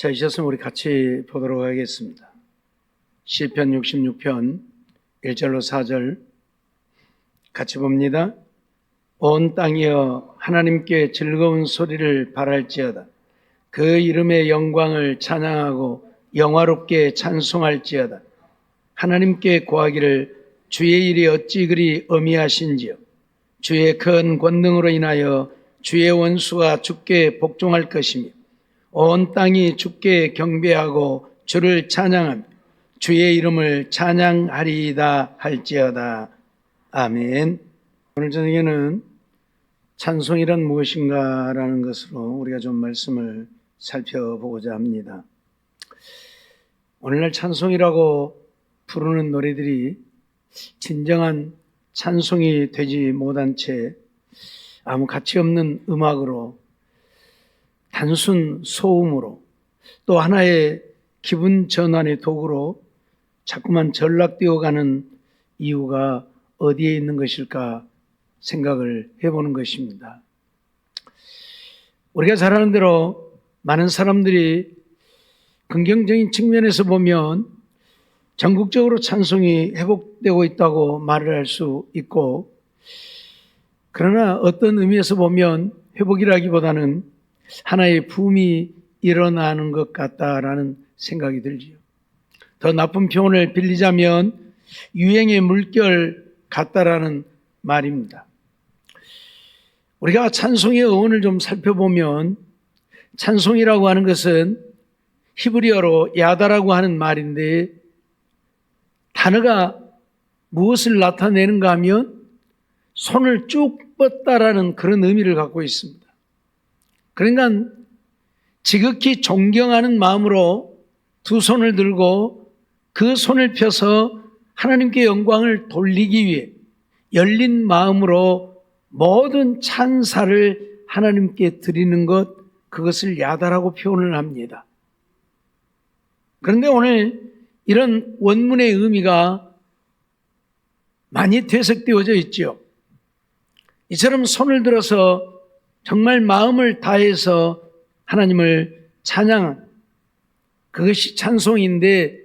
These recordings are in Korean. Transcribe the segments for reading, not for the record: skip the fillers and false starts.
자, 이제서 우리 같이 보도록 하겠습니다. 시편 66편 1절로 4절 같이 봅니다. 온 땅이여 하나님께 즐거운 소리를 발할지어다. 그 이름의 영광을 찬양하고 영화롭게 찬송할지어다. 하나님께 고하기를 주의 일이 어찌 그리 어미하신지요. 주의 큰 권능으로 인하여 주의 원수가 주께 복종할 것이며 온 땅이 주께 경배하고 주를 찬양하며 주의 이름을 찬양하리이다 할지어다. 아멘. 오늘 저녁에는 찬송이란 무엇인가라는 것으로 우리가 좀 말씀을 살펴보고자 합니다. 오늘날 찬송이라고 부르는 노래들이 진정한 찬송이 되지 못한 채 아무 가치 없는 음악으로 단순 소음으로 또 하나의 기분 전환의 도구로 자꾸만 전락되어가는 이유가 어디에 있는 것일까 생각을 해보는 것입니다. 우리가 잘 아는 대로 많은 사람들이 긍정적인 측면에서 보면 전국적으로 찬송이 회복되고 있다고 말을 할 수 있고, 그러나 어떤 의미에서 보면 회복이라기보다는 하나의 붐이 일어나는 것 같다라는 생각이 들지요. 더 나쁜 표현을 빌리자면 유행의 물결 같다라는 말입니다. 우리가 찬송의 어원을 좀 살펴보면 찬송이라고 하는 것은 히브리어로 야다라고 하는 말인데, 단어가 무엇을 나타내는가 하면 손을 쭉 뻗다라는 그런 의미를 갖고 있습니다. 그러니까 지극히 존경하는 마음으로 두 손을 들고 그 손을 펴서 하나님께 영광을 돌리기 위해 열린 마음으로 모든 찬사를 하나님께 드리는 것, 그것을 야다라고 표현을 합니다. 그런데 오늘 이런 원문의 의미가 많이 퇴색되어져 있죠. 이처럼 손을 들어서 정말 마음을 다해서 하나님을 찬양한 그것이 찬송인데,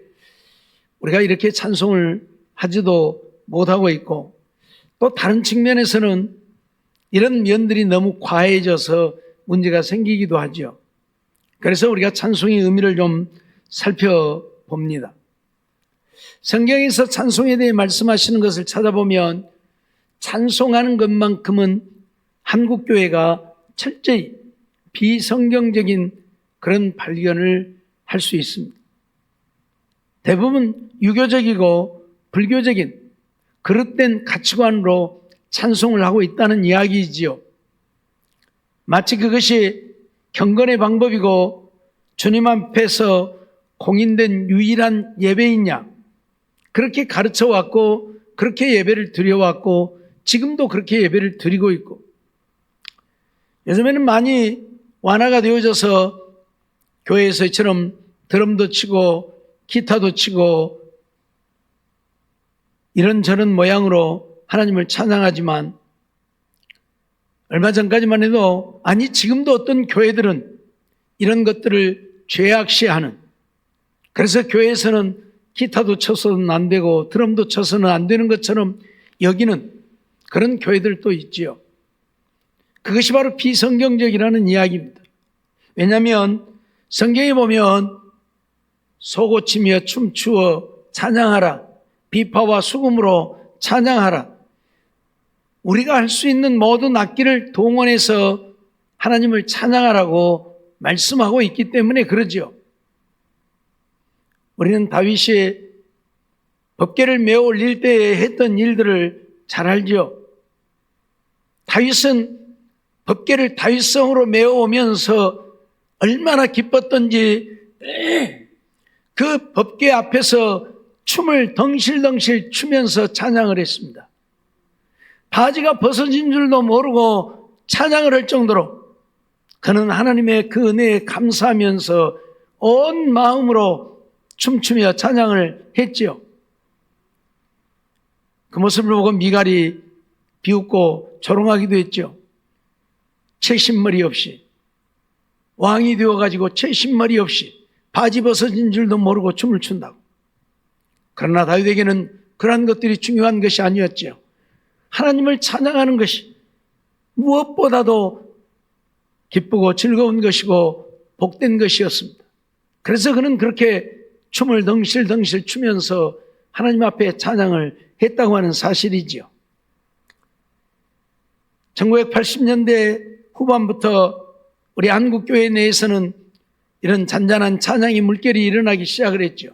우리가 이렇게 찬송을 하지도 못하고 있고, 또 다른 측면에서는 이런 면들이 너무 과해져서 문제가 생기기도 하죠. 그래서 우리가 찬송의 의미를 좀 살펴봅니다. 성경에서 찬송에 대해 말씀하시는 것을 찾아보면 찬송하는 것만큼은 한국교회가 철저히 비성경적인 그런 발견을 할 수 있습니다. 대부분 유교적이고 불교적인 그릇된 가치관으로 찬송을 하고 있다는 이야기이지요. 마치 그것이 경건의 방법이고 주님 앞에서 공인된 유일한 예배인 양, 그렇게 가르쳐 왔고 그렇게 예배를 드려왔고 지금도 그렇게 예배를 드리고 있고, 요즘에는 많이 완화가 되어져서 교회에서 이처럼 드럼도 치고 기타도 치고 이런저런 모양으로 하나님을 찬양하지만, 얼마 전까지만 해도 아니 지금도 어떤 교회들은 이런 것들을 죄악시하는, 그래서 교회에서는 기타도 쳐서는 안 되고 드럼도 쳐서는 안 되는 것처럼 여기는 그런 교회들도 있지요. 그것이 바로 비성경적이라는 이야기입니다. 왜냐하면 성경에 보면 소고치며 춤추어 찬양하라, 비파와 수금으로 찬양하라, 우리가 할 수 있는 모든 악기를 동원해서 하나님을 찬양하라고 말씀하고 있기 때문에 그러죠. 우리는 다윗이 법궤를 메어 올릴 때 했던 일들을 잘 알죠. 다윗은 법궤를 다윗성으로 메어 오면서 얼마나 기뻤던지 그 법궤 앞에서 춤을 덩실덩실 추면서 찬양을 했습니다. 바지가 벗어진 줄도 모르고 찬양을 할 정도로 그는 하나님의 그 은혜에 감사하면서 온 마음으로 춤추며 찬양을 했지요. 그 모습을 보고 미갈이 비웃고 조롱하기도 했죠. 채신머리 없이 왕이 되어가지고 채신머리 없이 바지 벗어진 줄도 모르고 춤을 춘다고. 그러나 다윗에게는 그러한 것들이 중요한 것이 아니었죠. 하나님을 찬양하는 것이 무엇보다도 기쁘고 즐거운 것이고 복된 것이었습니다. 그래서 그는 그렇게 춤을 덩실덩실 추면서 하나님 앞에 찬양을 했다고 하는 사실이지요. 1980년대 후반부터 우리 한국교회 내에서는 이런 잔잔한 찬양의 물결이 일어나기 시작을 했죠.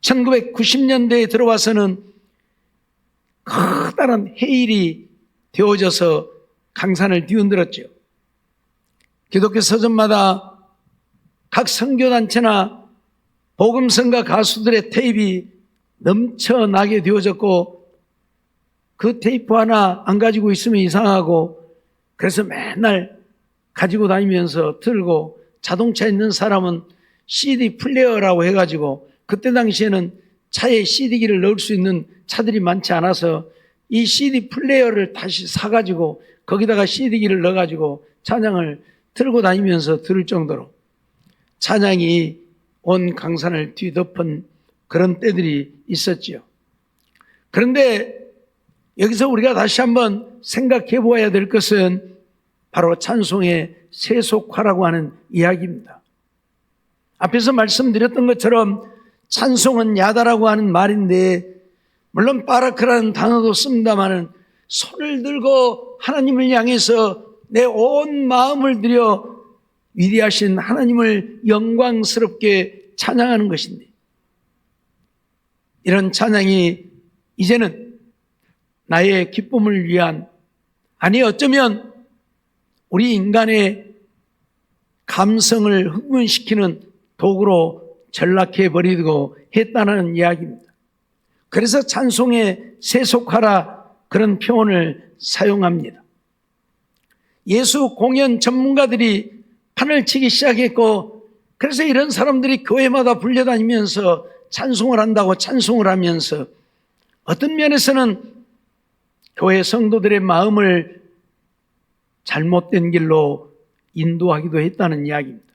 1990년대에 들어와서는 커다란 해일이 되어져서 강산을 뒤흔들었죠. 기독교 서점마다 각 선교단체나 복음성가 가수들의 테이프가 넘쳐나게 되어졌고, 그 테이프 하나 안 가지고 있으면 이상하고, 그래서 맨날 가지고 다니면서 틀고, 자동차에 있는 사람은 CD 플레이어라고 해가지고, 그때 당시에는 차에 CD기를 넣을 수 있는 차들이 많지 않아서 이 CD 플레이어를 다시 사가지고 거기다가 CD기를 넣어가지고 찬양을 틀고 다니면서 들을 정도로 찬양이 온 강산을 뒤덮은 그런 때들이 있었지요. 그런데 여기서 우리가 다시 한번 생각해 보아야 될 것은 바로 찬송의 세속화라고 하는 이야기입니다. 앞에서 말씀드렸던 것처럼 찬송은 야다라고 하는 말인데, 물론 바라크라는 단어도 씁니다마는 손을 들고 하나님을 향해서 내 온 마음을 들여 위대하신 하나님을 영광스럽게 찬양하는 것인데, 이런 찬양이 이제는 나의 기쁨을 위한, 아니 어쩌면 우리 인간의 감성을 흥분시키는 도구로 전락해버리고 했다는 이야기입니다. 그래서 찬송의 세속화라 그런 표현을 사용합니다. 예수 공연 전문가들이 판을 치기 시작했고, 그래서 이런 사람들이 교회마다 불려다니면서 찬송을 한다고 찬송을 하면서 어떤 면에서는 교회 성도들의 마음을 잘못된 길로 인도하기도 했다는 이야기입니다.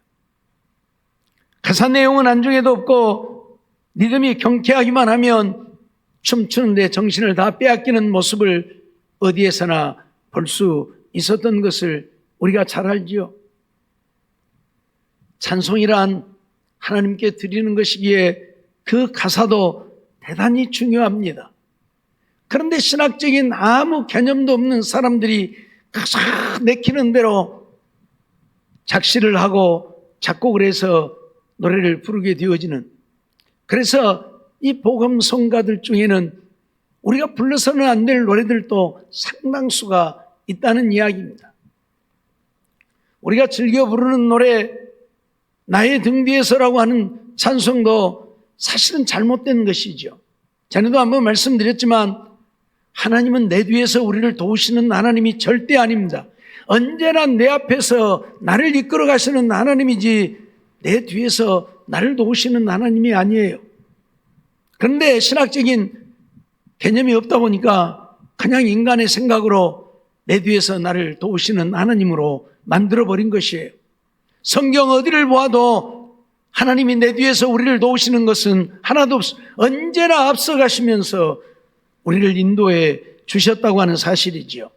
가사 내용은 안중에도 없고 리듬이 경쾌하기만 하면 춤추는데 정신을 다 빼앗기는 모습을 어디에서나 볼 수 있었던 것을 우리가 잘 알지요. 찬송이란 하나님께 드리는 것이기에 그 가사도 대단히 중요합니다. 그런데 신학적인 아무 개념도 없는 사람들이 가사 내키는 대로 작시를 하고 작곡을 해서 노래를 부르게 되어지는, 그래서 이 복음성가들 중에는 우리가 불러서는 안 될 노래들도 상당수가 있다는 이야기입니다. 우리가 즐겨 부르는 노래 나의 등 뒤에서라고 하는 찬송도 사실은 잘못된 것이죠. 전에도 한번 말씀드렸지만 하나님은 내 뒤에서 우리를 도우시는 하나님이 절대 아닙니다. 언제나 내 앞에서 나를 이끌어 가시는 하나님이지 내 뒤에서 나를 도우시는 하나님이 아니에요. 그런데 신학적인 개념이 없다 보니까 그냥 인간의 생각으로 내 뒤에서 나를 도우시는 하나님으로 만들어버린 것이에요. 성경 어디를 보아도 하나님이 내 뒤에서 우리를 도우시는 것은 하나도 없어. 언제나 앞서가시면서 우리를 인도해 주셨다고 하는 사실이지요.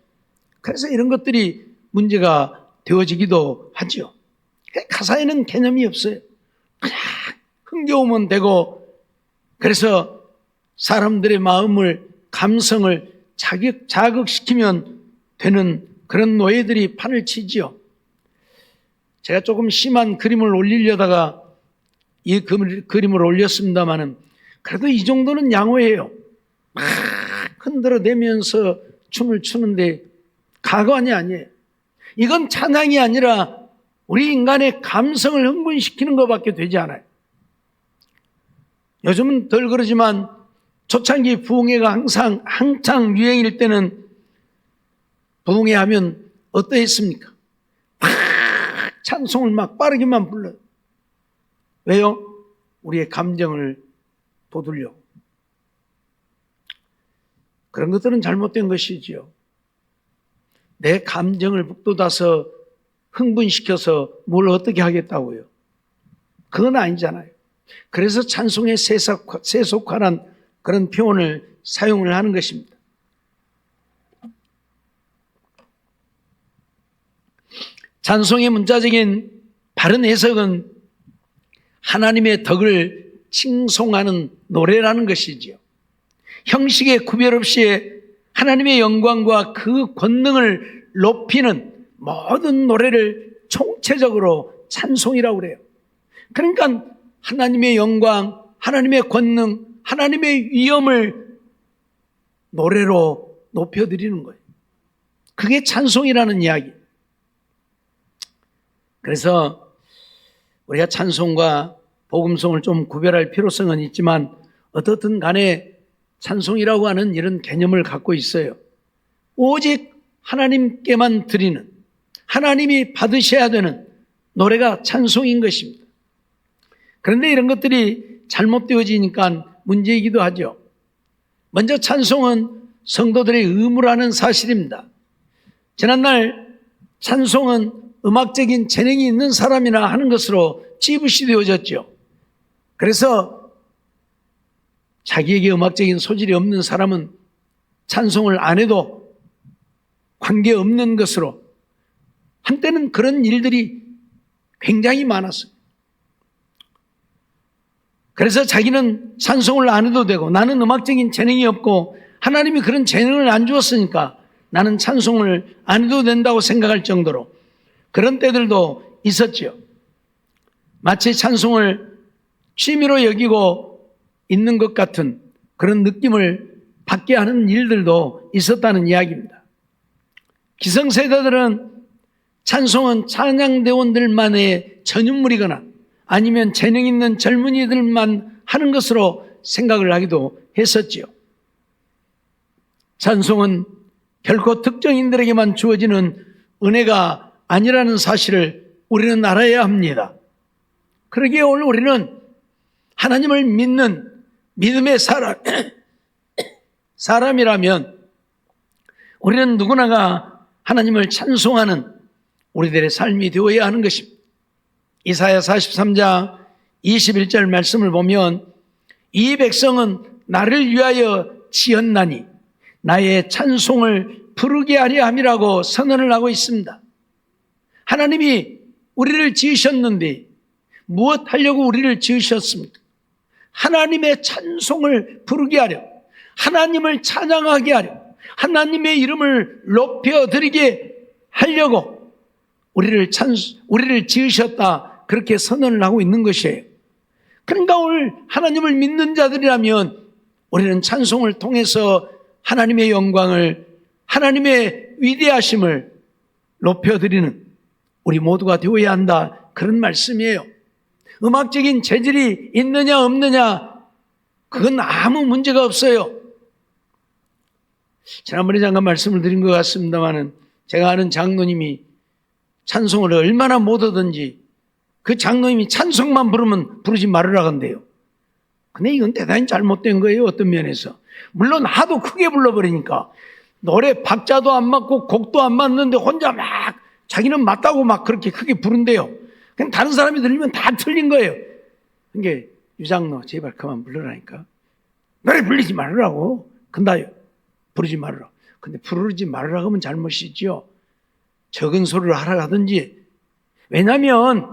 그래서 이런 것들이 문제가 되어지기도 하죠. 가사에는 개념이 없어요. 그냥 흥겨우면 되고, 그래서 사람들의 마음을, 감성을 자극시키면 되는 그런 노예들이 판을 치지요. 제가 조금 심한 그림을 올리려다가 이 그림을 올렸습니다마는 그래도 이 정도는 양호해요. 막 흔들어대면서 춤을 추는데 가관이 아니에요. 이건 찬양이 아니라 우리 인간의 감성을 흥분시키는 것밖에 되지 않아요. 요즘은 덜 그러지만 초창기 부흥회가 한창 유행일 때는 부흥회 하면 어떠했습니까? 막 찬송을 막 빠르게만 불러요. 왜요? 우리의 감정을 돋우려고. 그런 것들은 잘못된 것이지요. 내 감정을 북돋아서 흥분시켜서 뭘 어떻게 하겠다고요. 그건 아니잖아요. 그래서 찬송의 세속화란 그런 표현을 사용을 하는 것입니다. 찬송의 문자적인 바른 해석은 하나님의 덕을 칭송하는 노래라는 것이지요. 형식의 구별 없이 하나님의 영광과 그 권능을 높이는 모든 노래를 총체적으로 찬송이라고 그래요. 그러니까 하나님의 영광, 하나님의 권능, 하나님의 위엄을 노래로 높여드리는 거예요. 그게 찬송이라는 이야기. 그래서 우리가 찬송과 복음송을 좀 구별할 필요성은 있지만 어떻든 간에 찬송이라고 하는 이런 개념을 갖고 있어요. 오직 하나님께만 드리는, 하나님이 받으셔야 되는 노래가 찬송인 것입니다. 그런데 이런 것들이 잘못되어지니까 문제이기도 하죠. 먼저 찬송은 성도들의 의무라는 사실입니다. 지난날 찬송은 음악적인 재능이 있는 사람이나 하는 것으로 찌부시 되어졌죠. 그래서 자기에게 음악적인 소질이 없는 사람은 찬송을 안 해도 관계없는 것으로, 한때는 그런 일들이 굉장히 많았어요. 그래서 자기는 찬송을 안 해도 되고, 나는 음악적인 재능이 없고 하나님이 그런 재능을 안 주었으니까 나는 찬송을 안 해도 된다고 생각할 정도로 그런 때들도 있었죠. 마치 찬송을 취미로 여기고 있는 것 같은 그런 느낌을 받게 하는 일들도 있었다는 이야기입니다. 기성세대들은 찬송은 찬양대원들만의 전유물이거나 아니면 재능 있는 젊은이들만 하는 것으로 생각을 하기도 했었지요. 찬송은 결코 특정인들에게만 주어지는 은혜가 아니라는 사실을 우리는 알아야 합니다. 그러기에 오늘 우리는 하나님을 믿는 믿음의 사람이라면 우리는 누구나가 하나님을 찬송하는 우리들의 삶이 되어야 하는 것입니다. 이사야 43장 21절 말씀을 보면 이 백성은 나를 위하여 지었나니 나의 찬송을 부르게 하려 함이라고 선언을 하고 있습니다. 하나님이 우리를 지으셨는데 무엇 하려고 우리를 지으셨습니까? 하나님의 찬송을 부르게 하려, 하나님을 찬양하게 하려, 하나님의 이름을 높여드리게 하려고 우리를 지으셨다, 그렇게 선언을 하고 있는 것이에요. 그러니까 오늘 하나님을 믿는 자들이라면 우리는 찬송을 통해서 하나님의 영광을, 하나님의 위대하심을 높여드리는 우리 모두가 되어야 한다, 그런 말씀이에요. 음악적인 재질이 있느냐 없느냐 그건 아무 문제가 없어요. 지난번에 잠깐 말씀을 드린 것 같습니다만 제가 아는 장로님이 찬송을 얼마나 못하든지 그 장로님이 찬송만 부르면 부르지 말으라 한대요. 근데 이건 대단히 잘못된 거예요, 어떤 면에서. 물론 하도 크게 불러버리니까 노래 박자도 안 맞고 곡도 안 맞는데 혼자 막 자기는 맞다고 막 그렇게 크게 부른대요. 그냥 다른 사람이 들리면 다 틀린 거예요. 그러니까 유장로 제발 그만 불러라니까. 노래 부르지 말으라고. 근다요. 부르지 말으라. 근데 부르지 말으라고 하면 잘못이지요. 적은 소리를 하라 하든지. 왜냐하면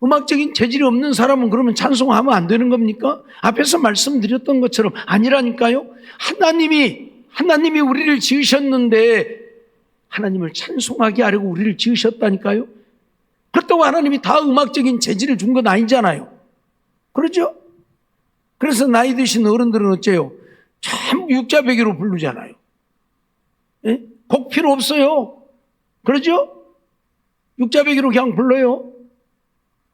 음악적인 재질이 없는 사람은 그러면 찬송하면 안 되는 겁니까? 앞에서 말씀드렸던 것처럼 아니라니까요. 하나님이 우리를 지으셨는데 하나님을 찬송하게 하려고 우리를 지으셨다니까요. 그렇다고 하나님이 다 음악적인 재질을 준 건 아니잖아요. 그렇죠? 그래서 나이 드신 어른들은 어째요? 참 육자배기로 부르잖아요. 예? 곡 필요 없어요. 그러죠? 육자배기로 그냥 불러요.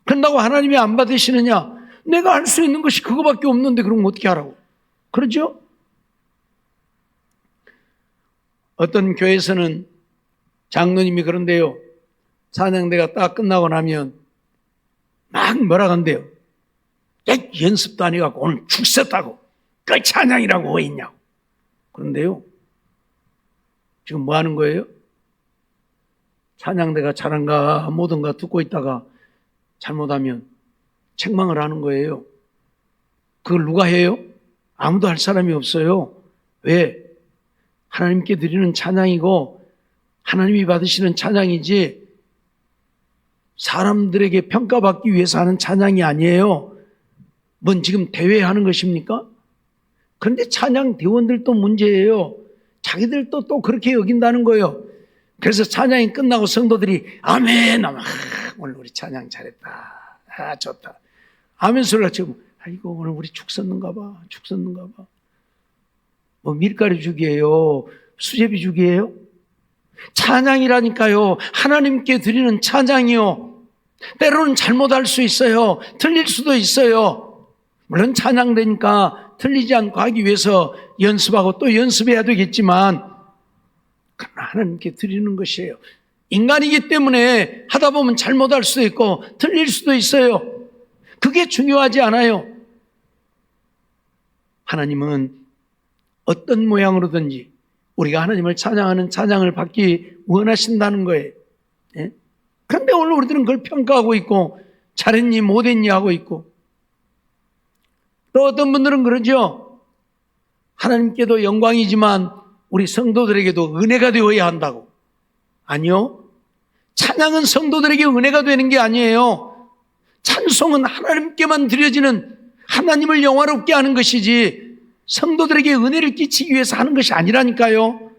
그런다고 하나님이 안 받으시느냐? 내가 할 수 있는 것이 그거밖에 없는데 그럼 어떻게 하라고? 그렇죠? 어떤 교회에서는 장로님이 그런데요, 찬양대가 딱 끝나고 나면 막 뭐라 한대요. 연습도 안 해갖고 오늘 죽었다고 그 찬양이라고 왜 있냐고. 그런데요, 지금 뭐 하는 거예요? 찬양대가 잘한가 뭐든가 듣고 있다가 잘못하면 책망을 하는 거예요. 그걸 누가 해요? 아무도 할 사람이 없어요. 왜? 하나님께 드리는 찬양이고 하나님이 받으시는 찬양이지 사람들에게 평가받기 위해서 하는 찬양이 아니에요. 뭔 지금 대회하는 것입니까? 그런데 찬양 대원들도 문제예요. 자기들도 또 그렇게 여긴다는 거예요. 그래서 찬양이 끝나고 성도들이 아멘 하면 오늘 우리 찬양 잘했다. 좋다. 아멘 소리가 지금 아이고 오늘 우리 죽 섰는가 봐. 뭐 밀가루 죽이에요? 수제비 죽이에요? 찬양이라니까요. 하나님께 드리는 찬양이요. 때로는 잘못할 수 있어요. 틀릴 수도 있어요. 물론 찬양되니까 틀리지 않고 하기 위해서 연습하고 또 연습해야 되겠지만 그러나 하나님께 드리는 것이에요. 인간이기 때문에 하다 보면 잘못할 수도 있고 틀릴 수도 있어요. 그게 중요하지 않아요. 하나님은 어떤 모양으로든지 우리가 하나님을 찬양하는 찬양을 받기 원하신다는 거예요. 예? 그런데 오늘 우리들은 그걸 평가하고 있고 잘했니 못했니 하고 있고 또 어떤 분들은 그러죠. 하나님께도 영광이지만 우리 성도들에게도 은혜가 되어야 한다고. 아니요. 찬양은 성도들에게 은혜가 되는 게 아니에요. 찬송은 하나님께만 드려지는 하나님을 영화롭게 하는 것이지 성도들에게 은혜를 끼치기 위해서 하는 것이 아니라니까요.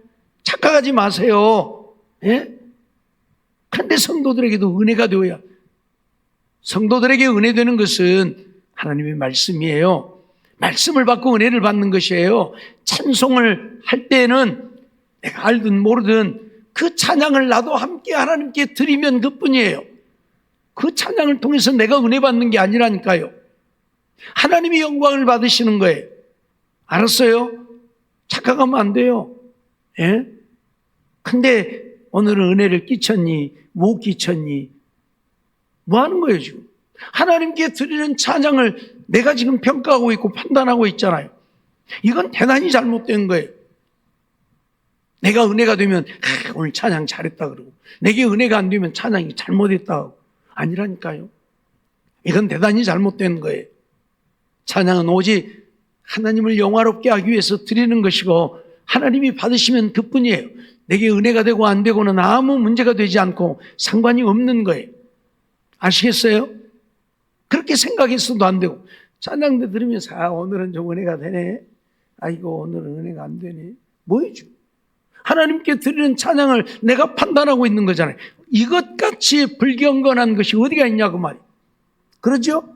착각하지 마세요. 예? 그런데 성도들에게도 은혜가 되어야. 성도들에게 은혜되는 것은 하나님의 말씀이에요. 말씀을 받고 은혜를 받는 것이에요. 찬송을 할 때에는 내가 알든 모르든 그 찬양을 나도 함께 하나님께 드리면 그뿐이에요. 그 찬양을 통해서 내가 은혜 받는 게 아니라니까요. 하나님이 영광을 받으시는 거예요. 알았어요? 착각하면 안 돼요. 예? 근데 오늘은 은혜를 끼쳤니? 못 끼쳤니? 뭐 하는 거예요, 지금? 하나님께 드리는 찬양을 내가 지금 평가하고 있고 판단하고 있잖아요. 이건 대단히 잘못된 거예요. 내가 은혜가 되면 오늘 찬양 잘했다 그러고 내게 은혜가 안 되면 찬양이 잘못했다 하고 아니라니까요. 이건 대단히 잘못된 거예요. 찬양은 오직 하나님을 영화롭게 하기 위해서 드리는 것이고 하나님이 받으시면 그뿐이에요. 내게 은혜가 되고 안 되고는 아무 문제가 되지 않고 상관이 없는 거예요. 아시겠어요? 그렇게 생각했어도 안 되고 찬양대 들으면서 오늘은 좀 은혜가 되네. 아이고 오늘은 은혜가 안 되네. 뭐이죠? 하나님께 드리는 찬양을 내가 판단하고 있는 거잖아요. 이것같이 불경건한 것이 어디가 있냐고 말이에요. 그러죠?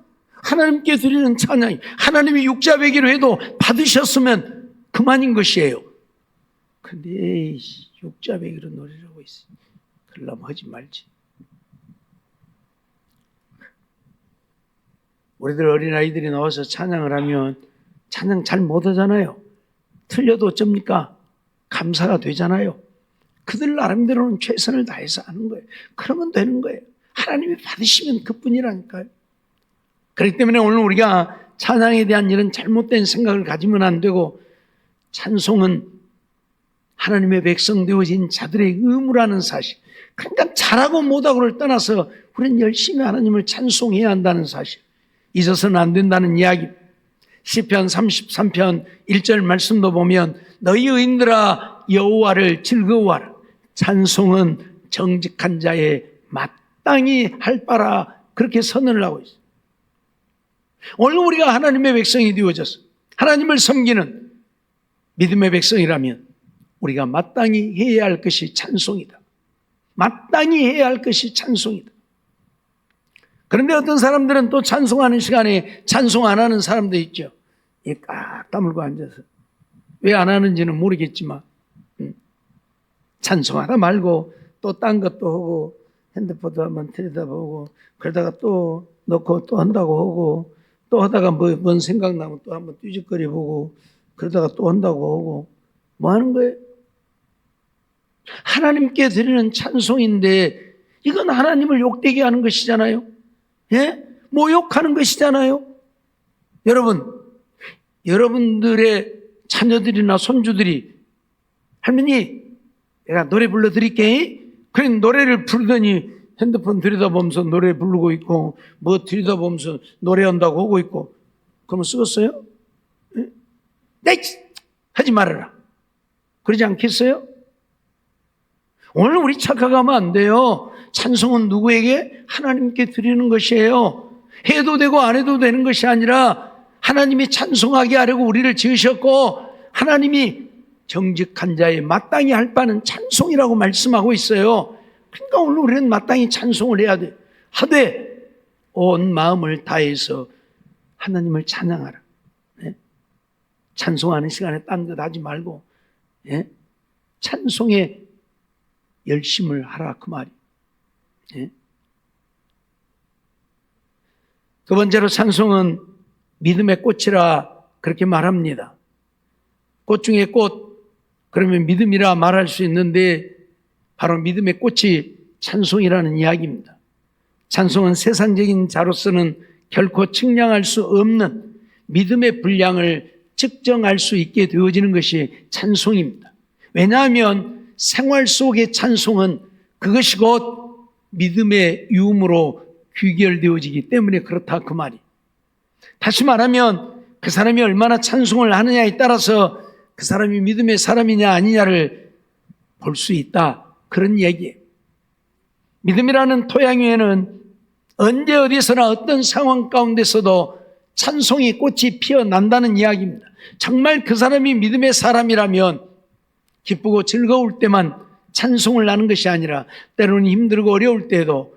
하나님께 드리는 찬양이 하나님이 육자배기로 해도 받으셨으면 그만인 것이에요. 근데 육자배기로 노래를 하고 있어. 그러려면 하지 말지. 우리들 어린아이들이 나와서 찬양을 하면 찬양 잘 못하잖아요. 틀려도 어쩝니까? 감사가 되잖아요. 그들 나름대로는 최선을 다해서 하는 거예요. 그러면 되는 거예요. 하나님이 받으시면 그뿐이라니까요. 그렇기 때문에 오늘 우리가 찬양에 대한 이런 잘못된 생각을 가지면 안 되고 찬송은 하나님의 백성 되어진 자들의 의무라는 사실. 그러니까 잘하고 못하고를 떠나서 우리는 열심히 하나님을 찬송해야 한다는 사실. 잊어서는 안 된다는 이야기. 시편 33편 1절 말씀도 보면 너희 의인들아 여호와를 즐거워하라. 찬송은 정직한 자의 마땅히 할 바라. 그렇게 선언을 하고 있어요. 오늘 우리가 하나님의 백성이 되어져서 하나님을 섬기는 믿음의 백성이라면 우리가 마땅히 해야 할 것이 찬송이다. 마땅히 해야 할 것이 찬송이다. 그런데 어떤 사람들은 또 찬송하는 시간에 찬송 안 하는 사람도 있죠. 깍 다물고 앉아서 왜 안 하는지는 모르겠지만 찬송하다 말고 또 딴 것도 하고 핸드폰도 한번 들여다보고 그러다가 또 넣고 또 한다고 하고 또 하다가 뭔 생각나면 또 한번 뒤적거려 보고 그러다가 또 한다고 하고 뭐 하는 거예요? 하나님께 드리는 찬송인데 이건 하나님을 욕되게 하는 것이잖아요. 예? 모욕하는 것이잖아요. 여러분들의 자녀들이나 손주들이 할머니 내가 노래 불러드릴게. 그런 노래를 부르더니 핸드폰 들여다보면서 노래 부르고 있고 뭐 들여다보면서 노래한다고 하고 있고 그러면 쓰겠어요? 네, 하지 말아라. 그러지 않겠어요? 오늘 우리 착각하면 안 돼요. 찬송은 누구에게? 하나님께 드리는 것이에요. 해도 되고 안 해도 되는 것이 아니라 하나님이 찬송하게 하려고 우리를 지으셨고 하나님이 정직한 자의 마땅히 할 바는 찬송이라고 말씀하고 있어요. 그러니까 오늘 우리는 마땅히 찬송을 해야 돼. 하되 온 마음을 다해서 하나님을 찬양하라. 찬송하는 시간에 딴 것 하지 말고 찬송에 열심을 하라 그 말이. 두 번째로 찬송은 믿음의 꽃이라 그렇게 말합니다. 꽃 중에 꽃 그러면 믿음이라 말할 수 있는데 바로 믿음의 꽃이 찬송이라는 이야기입니다. 찬송은 세상적인 자로서는 결코 측량할 수 없는 믿음의 분량을 측정할 수 있게 되어지는 것이 찬송입니다. 왜냐하면 생활 속의 찬송은 그것이 곧 믿음의 유음으로 귀결되어지기 때문에 그렇다 그 말이. 다시 말하면 그 사람이 얼마나 찬송을 하느냐에 따라서 그 사람이 믿음의 사람이냐 아니냐를 볼 수 있다 그런 얘기예요. 믿음이라는 토양 위에는 언제 어디서나 어떤 상황 가운데서도 찬송의 꽃이 피어난다는 이야기입니다. 정말 그 사람이 믿음의 사람이라면 기쁘고 즐거울 때만 찬송을 하는 것이 아니라 때로는 힘들고 어려울 때에도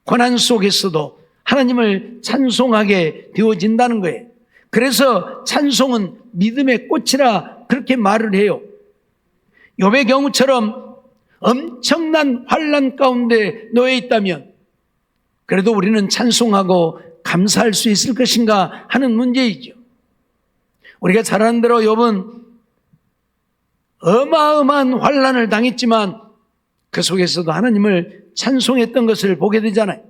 고난 속에서도 하나님을 찬송하게 되어진다는 거예요. 그래서 찬송은 믿음의 꽃이라 그렇게 말을 해요. 욥의 경우처럼 엄청난 환난 가운데 놓여 있다면 그래도 우리는 찬송하고 감사할 수 있을 것인가 하는 문제이죠. 우리가 잘 아는 대로 욥은 어마어마한 환난을 당했지만 그 속에서도 하나님을 찬송했던 것을 보게 되잖아요.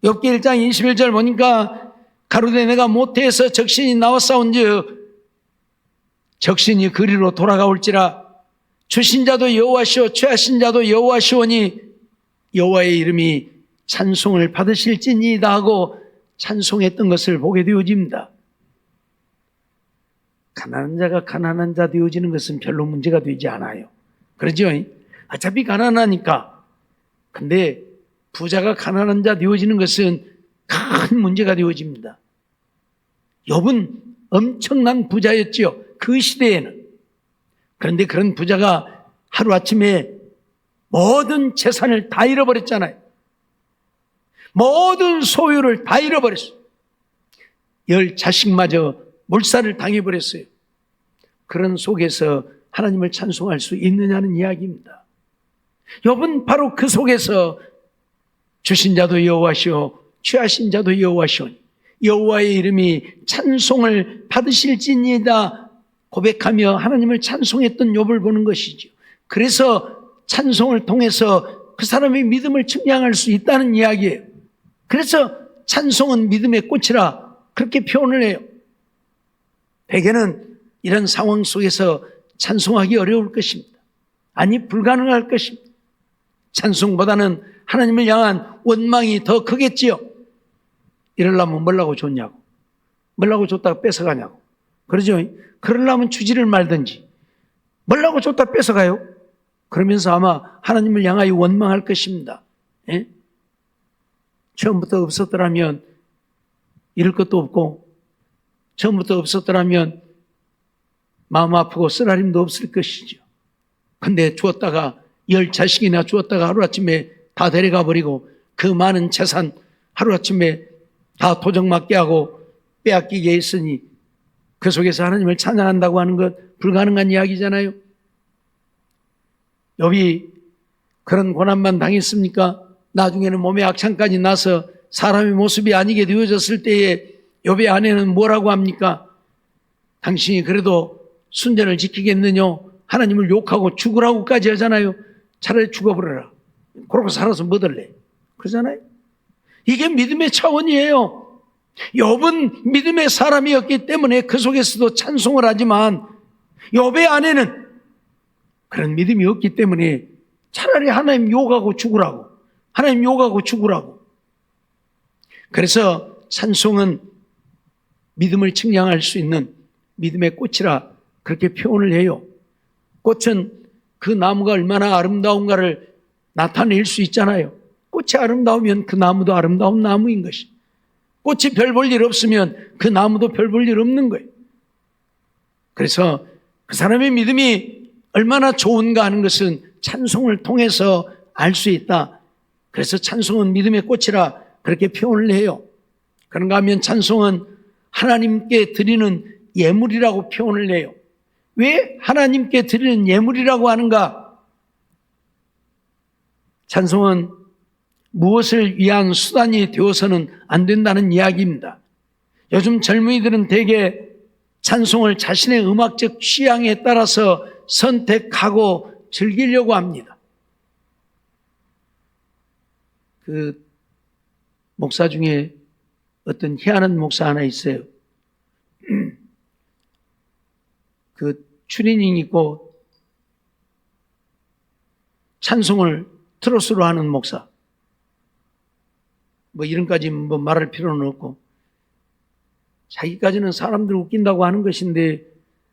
욥기 1장 21절 보니까 가로되 내가 모태에서 적신이 나왔사온즉 적신이 그리로 돌아가올지라 주신 자도 여호와시오 취하신 자도 여호와시오니 여호와의 이름이 찬송을 받으실지니이다 하고 찬송했던 것을 보게 되어집니다. 가난한 자가 가난한 자 되어지는 것은 별로 문제가 되지 않아요. 그러죠? 어차피 가난하니까. 근데 부자가 가난한 자 되어지는 것은 큰 문제가 되어집니다. 욥은 엄청난 부자였지요. 그 시대에는. 그런데 그런 부자가 하루아침에 모든 재산을 다 잃어버렸잖아요. 모든 소유를 다 잃어버렸어요. 10 자식마저 몰살을 당해버렸어요. 그런 속에서 하나님을 찬송할 수 있느냐는 이야기입니다. 욥은 바로 그 속에서 주신 자도 여호와시오 취하신 자도 여호와시오니 여호와의 이름이 찬송을 받으실지니이다 고백하며 하나님을 찬송했던 욥을 보는 것이죠. 그래서 찬송을 통해서 그 사람의 믿음을 측량할 수 있다는 이야기예요. 그래서 찬송은 믿음의 꽃이라 그렇게 표현을 해요. 대개는 이런 상황 속에서 찬송하기 어려울 것입니다. 아니 불가능할 것입니다. 찬송보다는 하나님을 향한 원망이 더 크겠지요. 이러려면 뭐라고 줬냐고, 뭐라고 줬다가 뺏어가냐고. 그러죠. 그러려면 주지를 말든지 뭐라고 줬다 뺏어가요. 그러면서 아마 하나님을 향하여 원망할 것입니다. 예? 처음부터 없었더라면 잃을 것도 없고 처음부터 없었더라면 마음 아프고 쓰라림도 없을 것이죠. 근데 주었다가 10 자식이나 주었다가 하루아침에 다 데려가 버리고 그 많은 재산 하루아침에 다 도적맞게 하고 빼앗기게 했으니 그 속에서 하나님을 찬양한다고 하는 것 불가능한 이야기잖아요. 욥이 그런 고난만 당했습니까? 나중에는 몸에 악창까지 나서 사람의 모습이 아니게 되어졌을 때에 욥의 아내는 뭐라고 합니까? 당신이 그래도 순전을 지키겠느냐? 하나님을 욕하고 죽으라고까지 하잖아요. 차라리 죽어버려라. 그러고 살아서 뭐 들래? 그러잖아요. 이게 믿음의 차원이에요. 욥은 믿음의 사람이었기 때문에 그 속에서도 찬송을 하지만 욥의 아내는 그런 믿음이 없기 때문에 차라리 하나님 욕하고 죽으라고 하나님 욕하고 죽으라고. 그래서 찬송은 믿음을 측량할 수 있는 믿음의 꽃이라 그렇게 표현을 해요. 꽃은 그 나무가 얼마나 아름다운가를 나타낼 수 있잖아요. 꽃이 아름다우면 그 나무도 아름다운 나무인 것이. 꽃이 별 볼 일 없으면 그 나무도 별 볼 일 없는 거예요. 그래서 그 사람의 믿음이 얼마나 좋은가 하는 것은 찬송을 통해서 알 수 있다. 그래서 찬송은 믿음의 꽃이라 그렇게 표현을 해요. 그런가 하면 찬송은 하나님께 드리는 예물이라고 표현을 해요. 왜 하나님께 드리는 예물이라고 하는가? 찬송은 무엇을 위한 수단이 되어서는 안 된다는 이야기입니다. 요즘 젊은이들은 대개 찬송을 자신의 음악적 취향에 따라서 선택하고 즐기려고 합니다. 그 목사 중에 어떤 희한한 목사 하나 있어요. 그 추리닝 입고 찬송을 트로트로 하는 목사. 뭐 이름까지 뭐 말할 필요는 없고, 자기까지는 사람들 웃긴다고 하는 것인데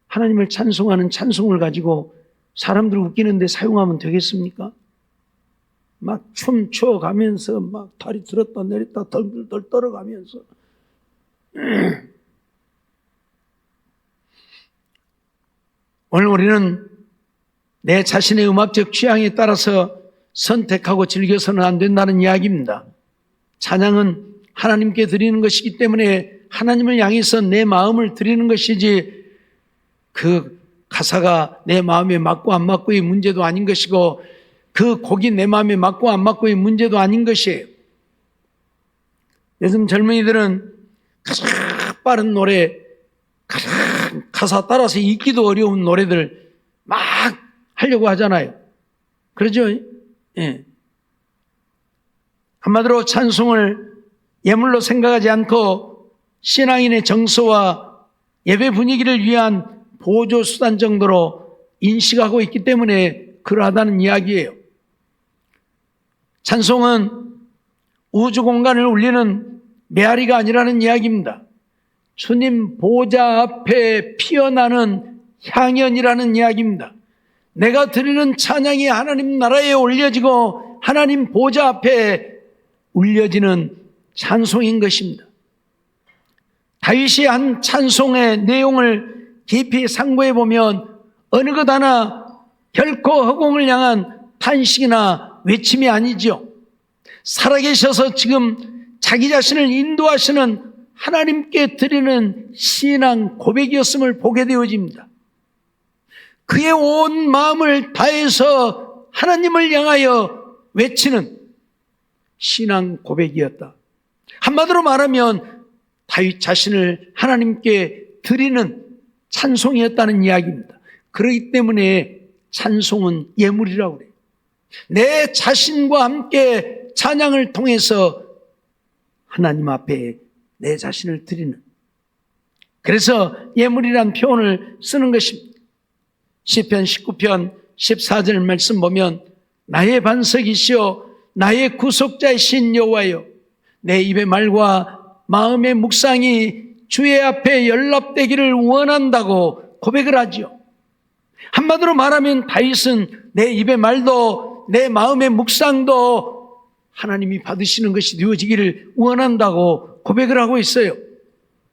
하나님을 찬송하는 찬송을 가지고 사람들 웃기는데 사용하면 되겠습니까? 막 춤춰 가면서 막 다리 들었다 내렸다 덜덜 떨어가면서 오늘 우리는 내 자신의 음악적 취향에 따라서 선택하고 즐겨서는 안 된다는 이야기입니다. 찬양은 하나님께 드리는 것이기 때문에 하나님을 향해서 내 마음을 드리는 것이지 그 가사가 내 마음에 맞고 안 맞고의 문제도 아닌 것이고 그 곡이 내 마음에 맞고 안 맞고의 문제도 아닌 것이에요. 요즘 젊은이들은 가장 빠른 노래, 가장 가사 따라서 읽기도 어려운 노래들 막 하려고 하잖아요. 그러죠? 예. 한마디로 찬송을 예물로 생각하지 않고 신앙인의 정서와 예배 분위기를 위한 보조 수단 정도로 인식하고 있기 때문에 그러하다는 이야기예요. 찬송은 우주 공간을 울리는 메아리가 아니라는 이야기입니다. 주님 보좌 앞에 피어나는 향연이라는 이야기입니다. 내가 드리는 찬양이 하나님 나라에 올려지고 하나님 보좌 앞에 울려지는 찬송인 것입니다. 다윗이 한 찬송의 내용을 깊이 상고해 보면 어느 것 하나 결코 허공을 향한 탄식이나 외침이 아니죠. 살아계셔서 지금 자기 자신을 인도하시는 하나님께 드리는 신앙 고백이었음을 보게 되어집니다. 그의 온 마음을 다해서 하나님을 향하여 외치는 신앙 고백이었다. 한마디로 말하면 다윗 자신을 하나님께 드리는 찬송이었다는 이야기입니다. 그렇기 때문에 찬송은 예물이라고 그래요. 내 자신과 함께 찬양을 통해서 하나님 앞에 내 자신을 드리는, 그래서 예물이란 표현을 쓰는 것입니다. 시편 19편 14절 말씀 보면 나의 반석이시여 나의 구속자이신 여호와여 내 입의 말과 마음의 묵상이 주의 앞에 연락되기를 원한다고 고백을 하지요. 한마디로 말하면 다윗은 내 입의 말도 내 마음의 묵상도 하나님이 받으시는 것이 되어지기를 원한다고 고백을 하고 있어요.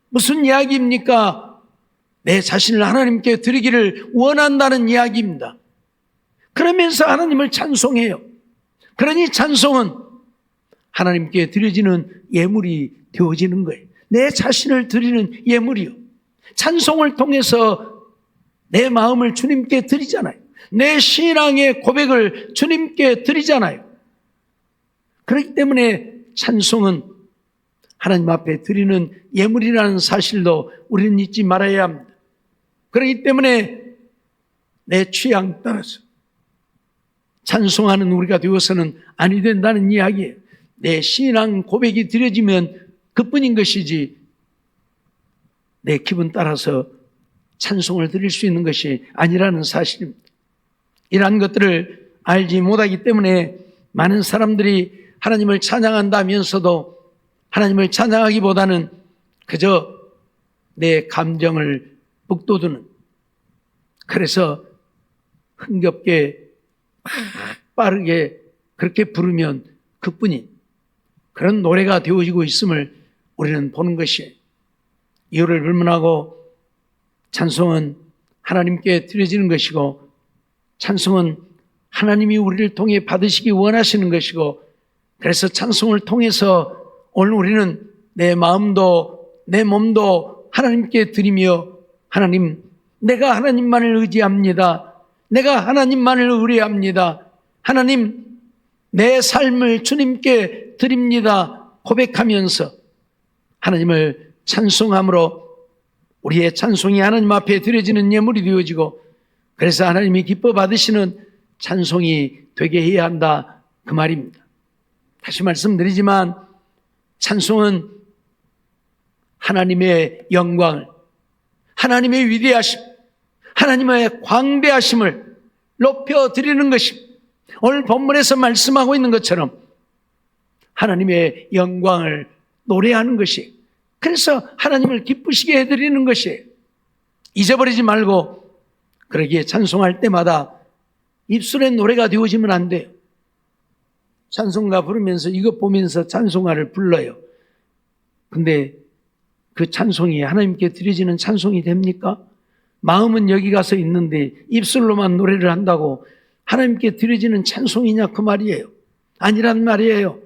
무슨 이야기입니까? 내 자신을 하나님께 드리기를 원한다는 이야기입니다. 그러면서 하나님을 찬송해요. 그러니 찬송은 하나님께 드려지는 예물이 되어지는 거예요. 내 자신을 드리는 예물이요. 찬송을 통해서 내 마음을 주님께 드리잖아요. 내 신앙의 고백을 주님께 드리잖아요. 그렇기 때문에 찬송은 하나님 앞에 드리는 예물이라는 사실도 우리는 잊지 말아야 합니다. 그렇기 때문에 내 취향 따라서 찬송하는 우리가 되어서는 아니 된다는 이야기예요. 내 신앙 고백이 드려지면 그뿐인 것이지 내 기분 따라서 찬송을 드릴 수 있는 것이 아니라는 사실입니다. 이러한 것들을 알지 못하기 때문에 많은 사람들이 하나님을 찬양한다면서도 하나님을 찬양하기보다는 그저 내 감정을 북돋우는, 그래서 흥겹게 빠르게 그렇게 부르면 그뿐인 그런 노래가 되어지고 있음을 우리는 보는 것이에요. 이유를 불문하고 찬송은 하나님께 드려지는 것이고, 찬송은 하나님이 우리를 통해 받으시기 원하시는 것이고, 그래서 찬송을 통해서 오늘 우리는 내 마음도 내 몸도 하나님께 드리며, 하나님, 내가 하나님만을 의지합니다. 내가 하나님만을 의뢰합니다. 하나님, 내 삶을 주님께 드립니다. 고백하면서 하나님을 찬송함으로 우리의 찬송이 하나님 앞에 드려지는 예물이 되어지고, 그래서 하나님이 기뻐 받으시는 찬송이 되게 해야 한다, 그 말입니다. 다시 말씀드리지만 찬송은 하나님의 영광을, 하나님의 위대하심, 하나님의 광대하심을 높여드리는 것입니다. 오늘 본문에서 말씀하고 있는 것처럼 하나님의 영광을 노래하는 것이에요. 그래서 하나님을 기쁘시게 해드리는 것이에요. 잊어버리지 말고, 그러기에 찬송할 때마다 입술에 노래가 되어지면 안 돼요. 찬송가 부르면서 이것 보면서 찬송가를 불러요. 근데 그 찬송이 하나님께 드려지는 찬송이 됩니까? 마음은 여기 가서 있는데 입술로만 노래를 한다고 하나님께 드려지는 찬송이냐, 그 말이에요. 아니란 말이에요.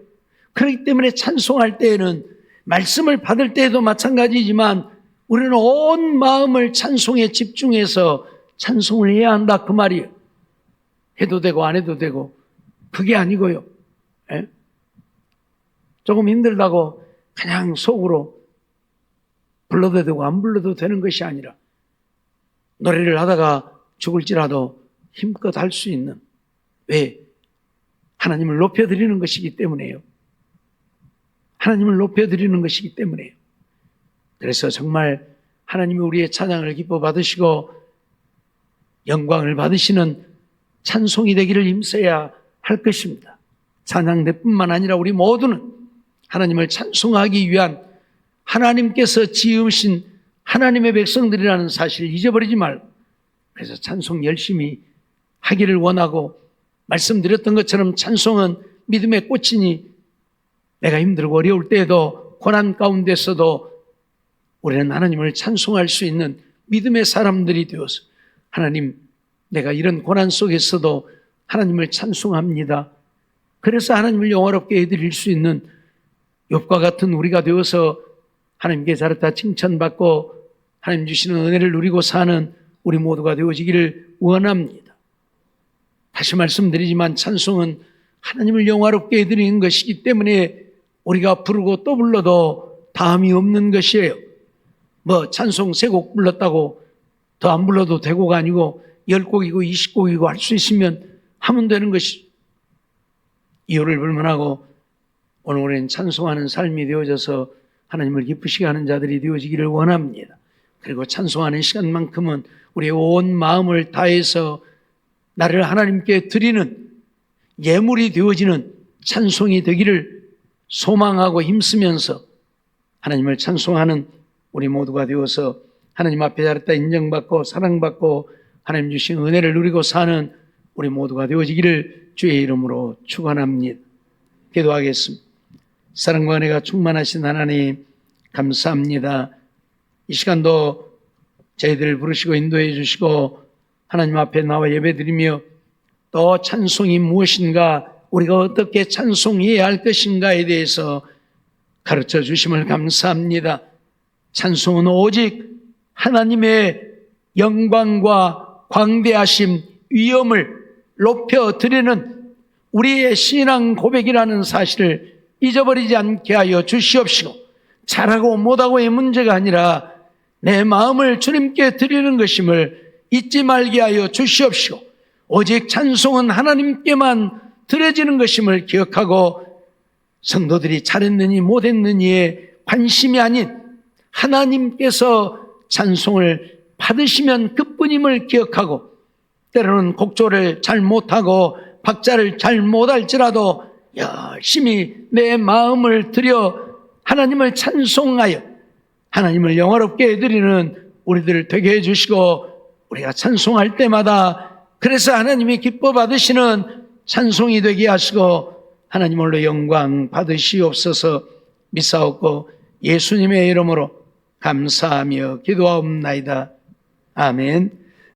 그렇기 때문에 찬송할 때에는, 말씀을 받을 때에도 마찬가지지만 우리는 온 마음을 찬송에 집중해서 찬송을 해야 한다, 그 말이에요. 해도 되고 안 해도 되고 그게 아니고요. 예? 조금 힘들다고 그냥 속으로 불러도 되고 안 불러도 되는 것이 아니라, 노래를 하다가 죽을지라도 힘껏 할 수 있는, 왜? 하나님을 높여드리는 것이기 때문에요. 하나님을 높여드리는 것이기 때문에요. 그래서 정말 하나님이 우리의 찬양을 기뻐 받으시고 영광을 받으시는 찬송이 되기를 힘써야 할 것입니다. 찬양대뿐만 아니라 우리 모두는 하나님을 찬송하기 위한, 하나님께서 지으신 하나님의 백성들이라는 사실을 잊어버리지 말고, 그래서 찬송 열심히 하기를 원하고, 말씀드렸던 것처럼 찬송은 믿음의 꽃이니 내가 힘들고 어려울 때에도, 고난 가운데서도 우리는 하나님을 찬송할 수 있는 믿음의 사람들이 되어서, 하나님, 내가 이런 고난 속에서도 하나님을 찬송합니다. 그래서 하나님을 영화롭게 해드릴 수 있는 욥과 같은 우리가 되어서 하나님께 잘했다 칭찬받고 하나님 주시는 은혜를 누리고 사는 우리 모두가 되어지기를 원합니다. 다시 말씀드리지만 찬송은 하나님을 영화롭게 해드리는 것이기 때문에 우리가 부르고 또 불러도 다함이 없는 것이에요. 뭐 찬송 3곡 불렀다고 더 안 불러도 되고가 아니고 10곡이고 20곡이고 할 수 있으면 하면 되는 것이, 이유를 불문하고 오늘 우리는 찬송하는 삶이 되어져서 하나님을 기쁘시게 하는 자들이 되어지기를 원합니다. 그리고 찬송하는 시간만큼은 우리의 온 마음을 다해서 나를 하나님께 드리는 예물이 되어지는 찬송이 되기를 소망하고 힘쓰면서 하나님을 찬송하는 우리 모두가 되어서 하나님 앞에 잘했다 인정받고 사랑받고 하나님 주신 은혜를 누리고 사는 우리 모두가 되어지기를 주의 이름으로 축원합니다. 기도하겠습니다. 사랑과 은혜가 충만하신 하나님, 감사합니다. 이 시간도 저희들을 부르시고 인도해 주시고 하나님 앞에 나와 예배드리며 또 찬송이 무엇인가, 우리가 어떻게 찬송해야 할 것인가에 대해서 가르쳐 주심을 감사합니다. 찬송은 오직 하나님의 영광과 광대하심, 위엄을 높여드리는 우리의 신앙 고백이라는 사실을 잊어버리지 않게 하여 주시옵시고, 잘하고 못하고의 문제가 아니라 내 마음을 주님께 드리는 것임을 잊지 말게 하여 주시옵시고, 오직 찬송은 하나님께만 드려지는 것임을 기억하고 성도들이 잘했느니 못했느니에 관심이 아닌 하나님께서 찬송을 받으시면 그뿐임을 기억하고, 때로는 곡조를 잘 못하고 박자를 잘 못할지라도 열심히 내 마음을 들여 하나님을 찬송하여 하나님을 영화롭게 해드리는 우리들 되게 해주시고, 우리가 찬송할 때마다 그래서 하나님이 기뻐 받으시는 찬송이 되게 하시고 하나님 홀로 영광 받으시옵소서 믿사옵고 예수님의 이름으로 감사하며 기도하옵나이다. 아멘.